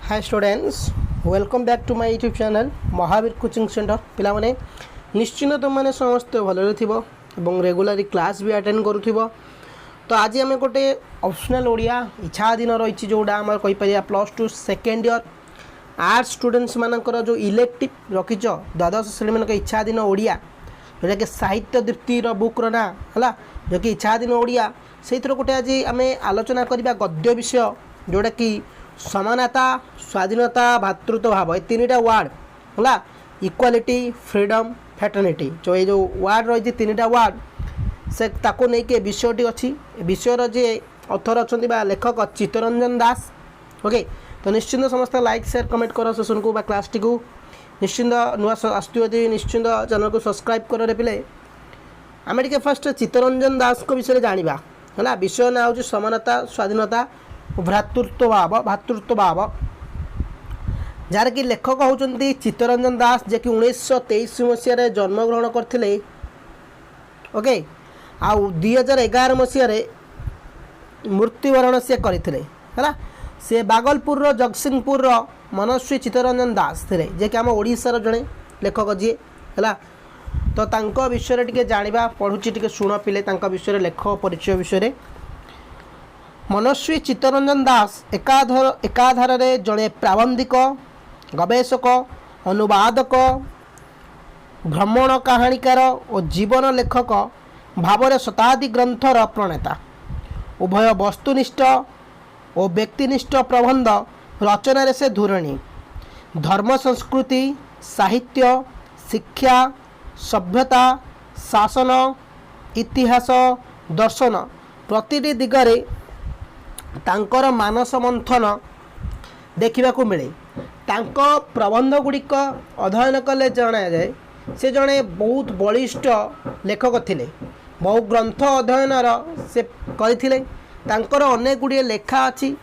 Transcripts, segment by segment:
Hi students welcome back to my YouTube channel Mahavir coaching centre पिला माने निश्चित तुम मैंने समस्त भलरे थिबो एवं रेगुलर क्लास भी अटेंड करूथिबो। तो आज आम गोटे ऑप्शनल ओडिया इच्छाधीन रही जोड़ा आम कहीपर plus two second year arts students मानकर जो इलेक्टिव रखिच द्वादश श्रेणी मान इच्छाधीन ओडिया जोटा कि साहित्य दीप्ति बुक्र ना है जो कि इच्छाधीन ओडिया से गोटे आज आम आलोचना करवा गद्य विषय जोटा कि समानता स्वाधीनता भातृत्व भाव ये तीन टा वार्ड है इक्वालिटी फ्रीडम फ्रेटर्निटी जो ये जो वार्ड रही तीन टा वार्ड से ताको नहीं विषयटी अच्छी विषयर जे अथर अच्छा लेखक चित्तरंजन दास। ओके तो निश्चिंत समस्त लाइक शेयर कमेंट कर सेसन को क्लासटी को निश्चिंत नुआ आसुदी निश्चिंत चैनल को सब्सक्राइब कर पिले आम टे फर्स्ट चित्तरंजन दास को विषय जाना है विषय ना हूँ समानता स्वाधीनता भातृत्व भाव जार कि लेखक होती चित्तरंजन दास जे कि 1923 मसीह जन्मग्रहण करते। ओके आउ 2011 मसीह मृत्युवरण से करते है से बागलपुर जगतसिंहपुर मनस्वी चित्तरंजन दास थे जे कि आम ओडिशार जड़े लेखक जी है तो तांको विषय टे जाना पढ़ुची टे शुण पिले विषय लेख परिचय विषय मनस्वी चित्तरंजन दास एकाधार जड़े प्राबंधिक गवेषक अनुवादक भ्रमण कहानीकार और जीवन लेखक भाव शताब्दी ग्रंथर प्रणेता उभय वस्तुनिष्ठ और व्यक्तिनिष्ठ प्रबंध रचन से धुरणी धर्म संस्कृति साहित्य शिक्षा सभ्यता शासन इतिहास दर्शन प्रतिटी दिगरे तांकर मानस मंथन देखा मिले तांको प्रबंध गुड़िक अध्ययन कले जाना जाए से जड़े बहुत बलिष्ठ लेखक थिले बहु ग्रंथ अध्ययन से करथिले तांकर अनेक गुड़िए लेखा अच्छी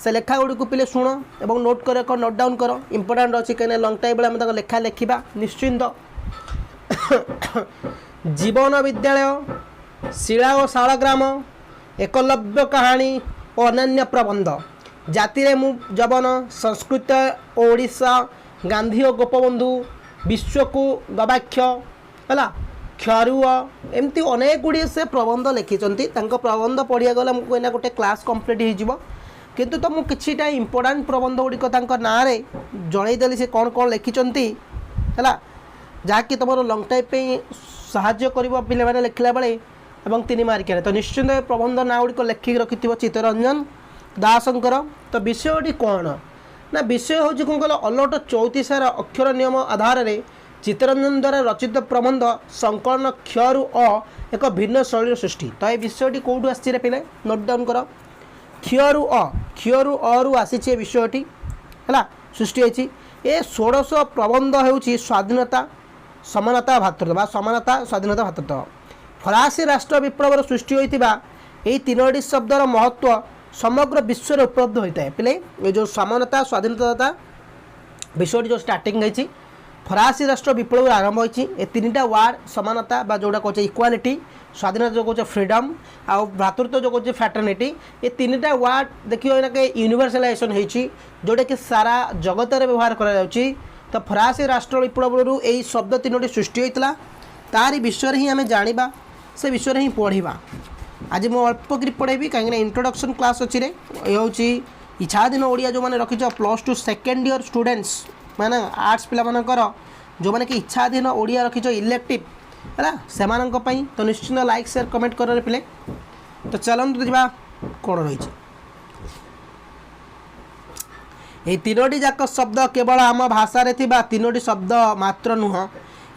से लेखा गुड़ी को पिले शुण एवं नोट कर नोट डाउन कर इंपोर्टाट अच्छी कहीं लंग टाइम बेले आम लेखा लेखा निश्चिंत जीवन विद्यालय शिला और शालग्राम एकलव्य कहानी और अन्य प्रबंध जातिरे मु जवन संस्कृत ओडिशा गांधी और गोपबंधु विश्व को गवाक्ष है क्षरुआ एमती अनेक गुड़िए से प्रबंध लिखिं प्रबंध पढ़िया गला मुझे गोटे क्लास कंप्लीट हो किंतु तो मुझे किछिटा इंपोर्टाट प्रबंध गुड़िक ना जनईदेली से कौन कौन लिखिं है जहाँकि तुम लंग टाइम पे साहाय्य कर पे लिखला बेले एवं 3 मार्किया तो निश्चिंत प्रबंध ना गुड़िक लिखिक रखि चित्तरंजन दासंकर। तो विषयटी कौन ना विषय हूँ कौन कह अलट 34 अक्षर नियम आधार में चित्तरंजन द्वारा रचित प्रबंध संकलन क्षरु अ एक भिन्न शैली सृष्टि। तो ये विषयटी कौटू आसी पे नोट डाउन कर क्षरु अरु आसी विषयटी है सृष्टि होती ये 16 प्रबंध हो स्वाधीनता समानता भातृत्व समानता स्वाधीनता भातृत्व फरासी राष्ट्र विप्लवर सृष्टि होता यही 3टी शब्दर महत्व समग्र विश्व में उपलब्ध होता है पिले ये जो समानता स्वाधीनता विषय जो स्टार्टिंग होती फरासी राष्ट्र विप्लव आरंभ होती ये 3टा वार्ड समानता जोड़ा कहे इक्वालिटी स्वाधीनता जो कहे फ्रीडम आ भ्रातृत्व जो कहे फ्रेटर्निटी ये 3टा वार्ड देखिए यूनिवर्सलाइजेशन होती जोटा कि सारा जगत में व्यवहार करा तो फरासी राष्ट्र विप्लव यही शब्द 3टी सृष्टि होता तारी विषय ही आम जाना से विषय ही पढ़ा आज मुझे अल्प कर पढ़ेबी कहीं इंट्रोडक्शन क्लास अच्छी ये हूँ इच्छाधीन ओडिया जो मैंने रखिच plus two second year students माने आर्ट्स पिला मानकर जो मैंने कि इच्छाधीन ओडिया रखिच इलेक्टिव है से तो निश्चित लाइक शेयर कमेंट कर पिले। तो चलते जा कौन रही ये 3टी जाक शब्द केवल आम भाषा 3टी शब्द मात्र नुह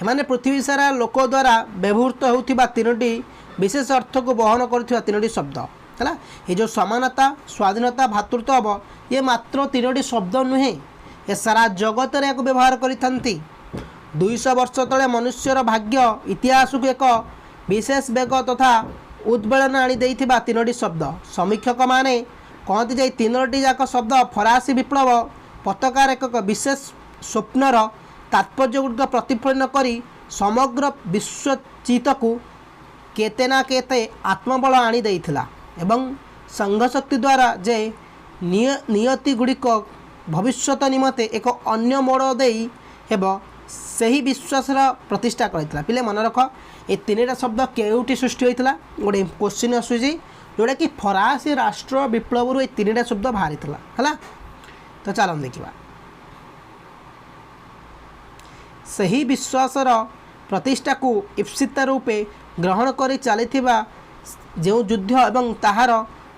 एमाने पृथ्वी सारा लोक द्वारा व्यवहृत होता 3टी विशेष अर्थ को बहन कर 3टी शब्द है ये जो समानता स्वाधीनता भातृत्व ये मात्र 3टी शब्द नुहे ये सारा जगत रे व्यवहार करती 200 वर्ष तले मनुष्यर भाग्य इतिहास को एक विशेष बेग तथा उद्वेलन आनी 3टी शब्द समीक्षक माने कहती जे 3टी जाक शब्द फरासी विप्लव पताकार एक विशेष स्वप्नर तात्पर्य गुड़िक प्रतिफलन कर समग्र विश्वचित को केते ना केते आत्मबल आनी देइथिला एवं संघ शक्ति द्वारा जे नियति गुड़िक भविष्यत निमते एक अन्य मोड़ दे हेब सही विश्वासर प्रतिष्ठा करता। पिले मन रख ये तीन शब्द केउटी सृष्टि होता गोटे क्वेश्चन आसूसी जोटा कि फरासी राष्ट्र विप्लव ये तीन शब्द बाहरी है। तो चलो देखा सही विश्वासर प्रतिष्ठा को ईप्सित रूपे ग्रहण कर चली जो युद्ध एवं ताहार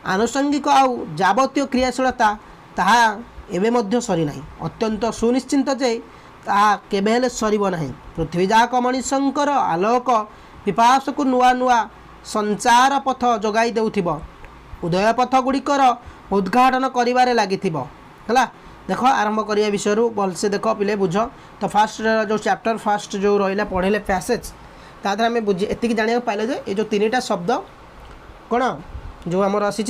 आनुषंगिक आउ जावतीय क्रियाशीलता ताहा एवं मध्य सरी ना अत्यंत सुनिश्चित जे ताहा केबे हेले सरिबो नाही। पृथ्वी जाक मनुष्यंकर आलोक पिपास को नुआ नुआ संचार पथ जोगाई देउथिबो उदय पथ गुड़िकर उद्घाटन करिवारे लागिथिबो हला। देख आरंभ करिया विषय भलसे देख पिले बुझ। तो फास्ट जो चैप्टर फास्ट जो रहा पढ़े पैसेज तादर आम बुझे एति जाना पाइले जे ये जो तीन शब्द कौन जो आमर आसी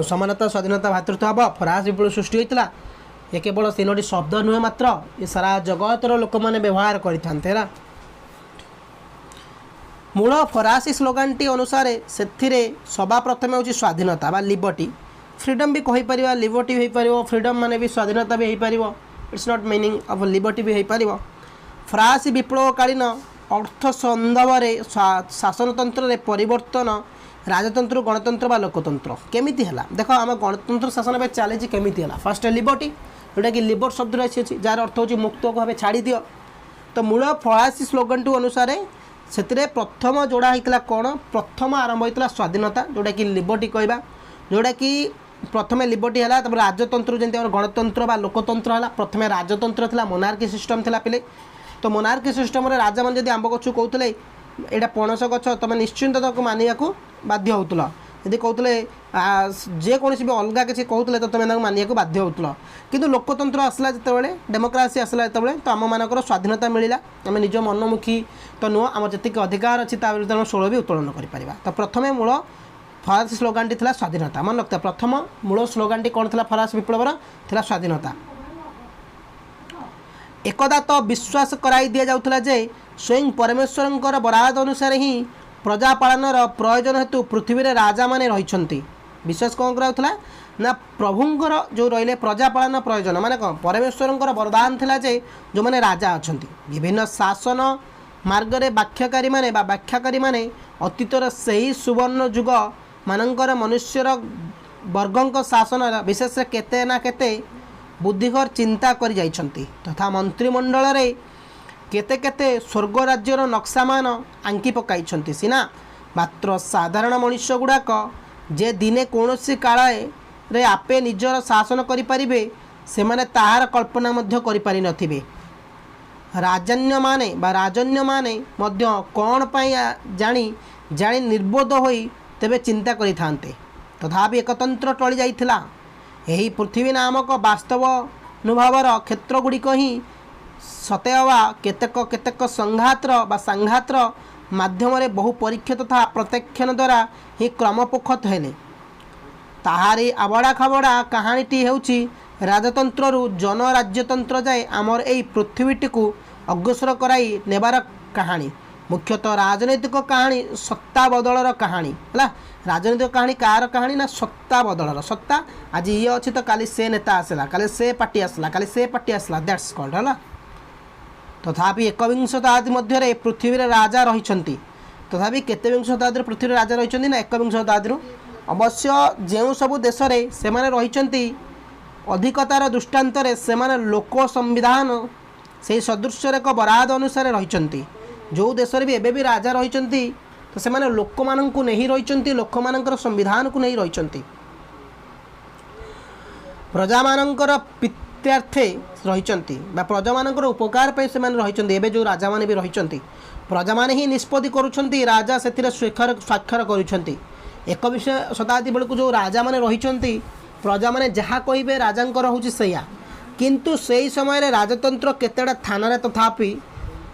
समानता स्वाधीनता भातृत्व फरास विप्लव सृष्टि होता ये केवल तीनो शब्द नुहे मात्र ये सारा जगतर लोक मैंने व्यवहार करते। मूल फरासी स्लोगान टी अनुसार से सभा प्रथम हूँ स्वाधीनता बा लिबर्टी फ्रीडम भी कहीपर लिबर्टी भी हो फ्रीडम माने भी स्वाधीनता भी हो it's not meaning of liberty भी हो। फरासी विप्लवकालीन अर्थ संदर्भ शासनतंत्र परिवर्तन राजतंत्र गणतंत्र बा लोकतंत्र केमी है। देख आम गणतंत्र शासन में चली केमी है। फर्स्ट लिबर्टी जोटा कि लिबर शब्द अच्छी जार अर्थ हूँ मुक्त भाव छाड़ी दियो। तो मूल फरासी स्लोगान टू अनुसार से प्रथम जोड़ा होता कौन प्रथम आरंभ होता स्वाधीनता जोटा कि लिबर्टी कहवा जोटा कि प्रथम लिबर्टी है राजतंत्र जमी गणतंत्र बा लोकतंत्र है। प्रथम राजतंत्र था मोनार्की सिस्टम था पिले। तो मोनार्की सिस्टम राजा मैंने जब आंब गच कहते यहाँ पणस गच तुम निश्चिंत तक मानिया बाध्य होतल यदि कहते जेकोसी भी अलग किसी कहते तो तुम्हें मानिया बाध्य होतल। किंतु लोकतंत्र आसला जो डेमोक्रासी आसला जो तो आम मानकर स्वाधीनता मिलला आम निज मनमुखी तो नुह आम जी अधिकार अच्छी विरुद्ध षोल भी उत्तोलन कर। तो प्रथम मूल फरासी स्लोगान टी स्वाधीनता मन रखता प्रथम मूल स्लोगान टी कौन था फरासी विप्लवर था स्वाधीनता। एकदा तो विश्वास कराई दि जाउथला जे स्वयं परमेश्वरंकर बराद अनुसार ही प्रजा पालनर प्रयोजन हेतु पृथ्वी रे राजा माने रहिछंती। विश्वास कौन कराउथला ना प्रभुंकर जो रहिले प्रजा पालन प्रयोजन माने कौन परमेश्वरंकर वरदान थिला जे जो माने राजा अछंती विभिन्न शासन मार्ग रे व्याख्याकारी माने बा व्याख्याकारी माने अतीतर सही सुवर्ण युग मानकर मनुष्यर वर्गंक शासन विशेष केते ना केते बुद्धिकर चिंता कर जाइछंती तथा मंत्रिमंडल रे केते केते स्वर्ग राज्यर नक्शामान आंकी पकाइछंती सिना मात्र साधारण मनुष्य गुड़ाक जे दिने कौनसी काल रे आपे निजर शासन करि परिबे सेमाने ताहार कल्पना मध्य करि पारि नथिबे। राजन्य माने बा राजन्य माने मध्य कौन पाई जानी जानी निर्बोध होई तेबे चिंता करि थांते तथापि एकतंत्र टळी जाइथिला। यही पृथ्वी नामक वास्तव अनुभवर क्षेत्रगुड़िक ही सतेवा केतेक केतेक संघातर बा सांघातर माध्यम बहु परीक्षा तथा प्रत्यक्षण द्वारा ही क्रमपोखत हेले ताहारी आबड़ा खाबड़ा कहानीटी हेउची राजतंत्र जन राज्यतंत्र जाए आमर एई पृथ्वीटी को अग्रसर कराई नेबार कहानी मुख्यतः राजनैतिक कहानी सत्ता बदलर कहानी है। राजनैतिक कहानी कार कहानी ना सत्ता बदलर सत्ता आज ये अच्छी तो काली से नेता आसला काली से पार्टी आसला काली से पार्टी आसला दैट्स कॉल्ड है। तथापि एकविंश शताब्दी मध्य पृथ्वी राजा रही तथापि केते विंश शताब्दी पृथ्वी राजा रही ना एकविंश शताब्दी अवश्य जो सबू देश से रही अधिकतार दृष्टांत से लोक संविधान से सदृश एक बराद अनुसार रही जो देश भी एबे भी राजा रही तो से लोक मान को नहीं रही लोक मान संविधान को नहीं रही प्रजा मानकर पित्यार्थे रही प्रजा मानकर उपकार पे से रही एबे जो राजा माने भी रही प्रजा माने ही निष्पत्ति करुछंती राजा से स्वाक्षर करुछंती। एकविंश शताब्दी बेलू जो राजा माने रही प्रजा माने जहाँ कहे राजांकर हूँ सैया किंतु से ही समय राजतंत्र केतेटा थाना तथापि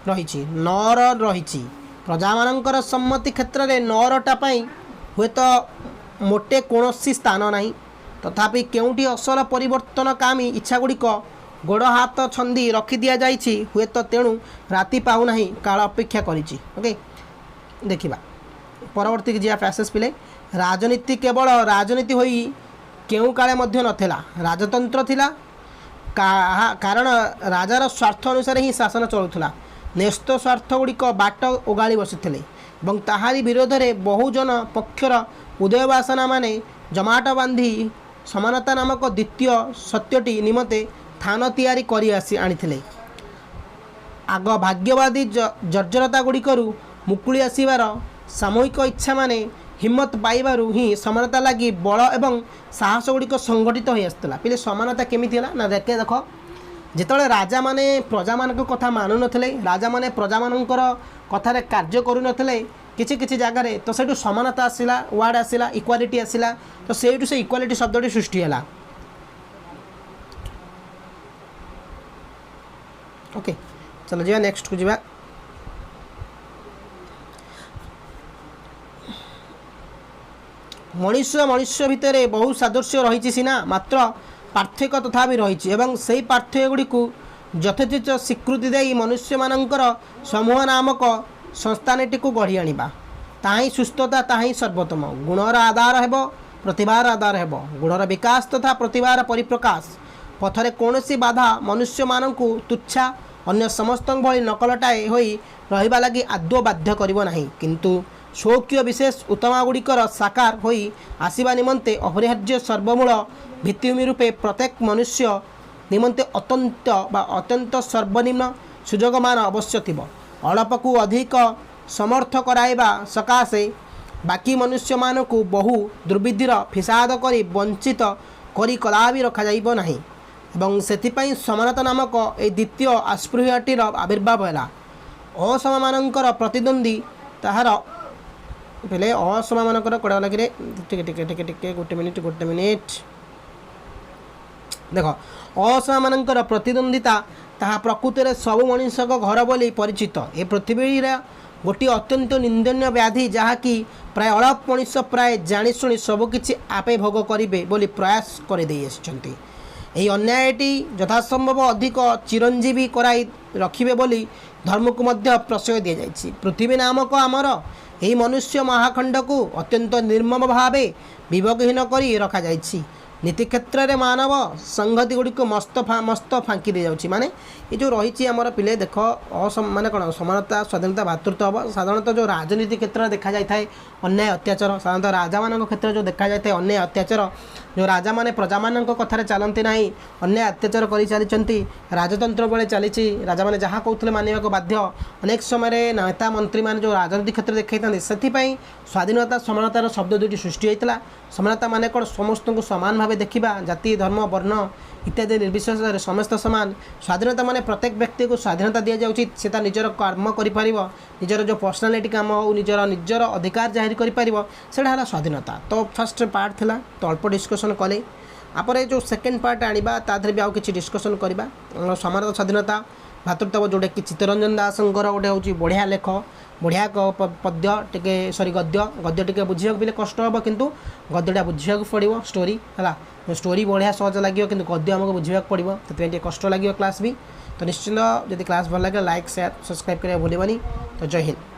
रही नौर रही प्रजा मानकर सम्मति क्षेत्र में नौरटा हुए तो मोटे कौन स्थान ना तथापि केउटी असल परिवर्तन कामी इच्छागुड़िक गोड़ हाथ छंदी रखी दि जाइए हुए तो तेणु राति पाऊना काल अपेक्षा करिछि। ओके देखिबा परवर्ती जी पैसेज पिले राजनीति केवल राजनीति होई केउ काले मध्य नथिला राजतंत्र थिला कारण राजार स्वार्थ अनुसार ही शासन चलुला न्यस्त स्वार्थ गुड़िक बाट ओगाड़ी बसिथिले ଏବଂ ତାହାରି ବିରୋଧରେ ବହୁଜନ ପକ୍ଷର ଉଦୟବାସନା ମାନେ ଜମାଟ ବାନ୍ଧି ସମାନତା ନାମକ ଦ୍ୱିତୀୟ ସତ୍ୟଟି ନିମନ୍ତେ ଥାନ ତିଆରି କରି ଆଣିଥିଲେ। ଆଗ ଭାଗ୍ୟବାଦୀ ଜର୍ଜରତା ଗୁଡ଼ିକରୁ ମୁକୁଳି ଆସିବାର ସାମୂହିକ ଇଚ୍ଛା ମାନେ ହିମ୍ମତ ପାଇବାରୁ ହିଁ ସମାନତା ଲାଗି ବଳ ଏବଂ ସାହସ ଗୁଡ଼ିକ ସଂଗଠିତ ହୋଇ ଆସିଥିଲା। ପିଲେ ସମାନତା କେମିତି ହେଲା ନା ଦେଖ ଯେତେବେଳେ ରାଜାମାନେ ପ୍ରଜାମାନଙ୍କ କଥା ମାନୁନଥିଲେ ରାଜାମାନେ ପ୍ରଜାମାନଙ୍କର କଥାରେ କାର୍ଯ୍ୟ କରୁନଥିଲେ କିଛି କିଛି ଜାଗାରେ ତ ସେଇଠୁ ସମାନତା ଆସିଲା ୱାର୍ଡ଼ ଆସିଲା ଇକ୍ୱାଲିଟି ଆସିଲା ତ ସେଇଠୁ ସେ ଇକ୍ୱାଲିଟି ଶବ୍ଦଟି ସୃଷ୍ଟି ହେଲା। ओके चलो जी नेक्स्ट को जीवा मनुष्य मनुष्य भितर बहु सादृश्य रही सीना मात्र पार्थक्य तथा भी रही एवं से पार्थक्य गुड़ी यथोचित स्वीकृति दे मनुष्य मानकर समूह नामक संस्थानटी को गढ़ी आनिबा ताही सुस्थता ताही सर्वोत्तम गुणर आधार हेब प्रतिभार आधार हेब गुणर विकास तथा प्रतिभार परिप्रकाश पथरे कौनसी बाधा मनुष्य मानकु तुच्छा अन्य समस्त भली नकलटाए होई रहिबा लगी आदौ बाध्य करिबो नाही किंतु शौक्य विशेष उत्तमा गुड़िकर साकार होई आसीबा निमंते अपरिहार्य सर्वमूल भित्तिभूमि रूपे प्रत्येक मनुष्य निमंते अत्यंत सर्वनिम्न सुजोगमान अवश्य थिबो अल्पकु अधिक समर्थ कराइबा सकाशे बाकी मनुष्य मानकु बहु दुर्विधिर फिसाद करी वंचित करी कदापि रखा जाइबो नाही एवं सेथिपाई समानता नामक ए द्वितीय आस्पृह्यटीर आविर्भाव है असमानकर प्रतिद्वंदी ताहार पहले असमानकर कड़ा लगे टिके गोटे मिनिट देख असमानकर प्रतिद्वंदिता ताहा प्रकृति में सबु मनुष्यक घर बोली परिचित ए पृथ्वी गोटे अत्यंत निंदनीय व्याधि जहाँकि प्राय अल्प मनुष्य प्राय जाशुणी सबकि आपे भोग करेंगे बोली प्रयास करदे आसी यही अन्यायटी यथासंभव अधिक चिरंजीवी कराई रखिबे बोली धर्म को मध्य प्रश्रय दि जाइछि पृथ्वी नामक आमर यही मनुष्य महाखंड को अत्यंत निर्मम भावे विभगहीन करी रखा जाइछि नीति क्षेत्र में मानव संगति गुड़ी को मस्त फांकी दे जाउछि माने ये जो रही आमर पिले देख माने कौन समानता स्वाधीनता भातृत्व हम साधारणतः जो राजनीति क्षेत्र में देखा जाए अन्याय अत्याचार साधारणतः राजा मान क्षेत्र जो देखा जाए अन्याय अत्याचार जो राजा मैंने प्रजा मान कथार चलती ना अन्याय अत्याचार कर चली राजतंत्र बेले चली राजा मैंने जहाँ कहते मानवा बाध्य अनेक समय नेता मंत्री मैंने जो राजनीति क्षेत्र देखते से स्वाधीनता समानतार शब्द दुईटी सृष्टि होता समानता माने कौन समस्त को सामान भाव देखा जाति धर्म वर्ण इत्यादि निर्विशेष समस्त सामान स्वाधीनता माने प्रत्येक व्यक्ति को स्वाधीनता दि जाउछि से निजर कर्म कर निजर जो पर्सनालीटी काम हो निजर अधिकार जाहिर कर स्वाधीनता तो फर्स्ट पार्ट थिला तो अल्प डिस्कसन कले आपरे जो सेकेंड पार्ट आनिबा ताधरे भी आउ किछि डिस्कसन करबा समानता स्वाधीनता भातृत्व जोटा कि चित्तरंजन दासंकर गोटे हूँ बढ़िया लेख बढ़िया पद्य टे सरी गद्य टे बुझा भी कष्ट हम किंतु गद्यटा बुझा पड़ो स्टोरी है स्टोरी बढ़िया सहज लगे कि गद्य आमको बुझा पड़ो से कष्ट लगे क्लास भी तो निश्चिंत जब क्लास भल लगे लाइक शेयर सब्सक्राइब करा भूलनी तो जय हिंद।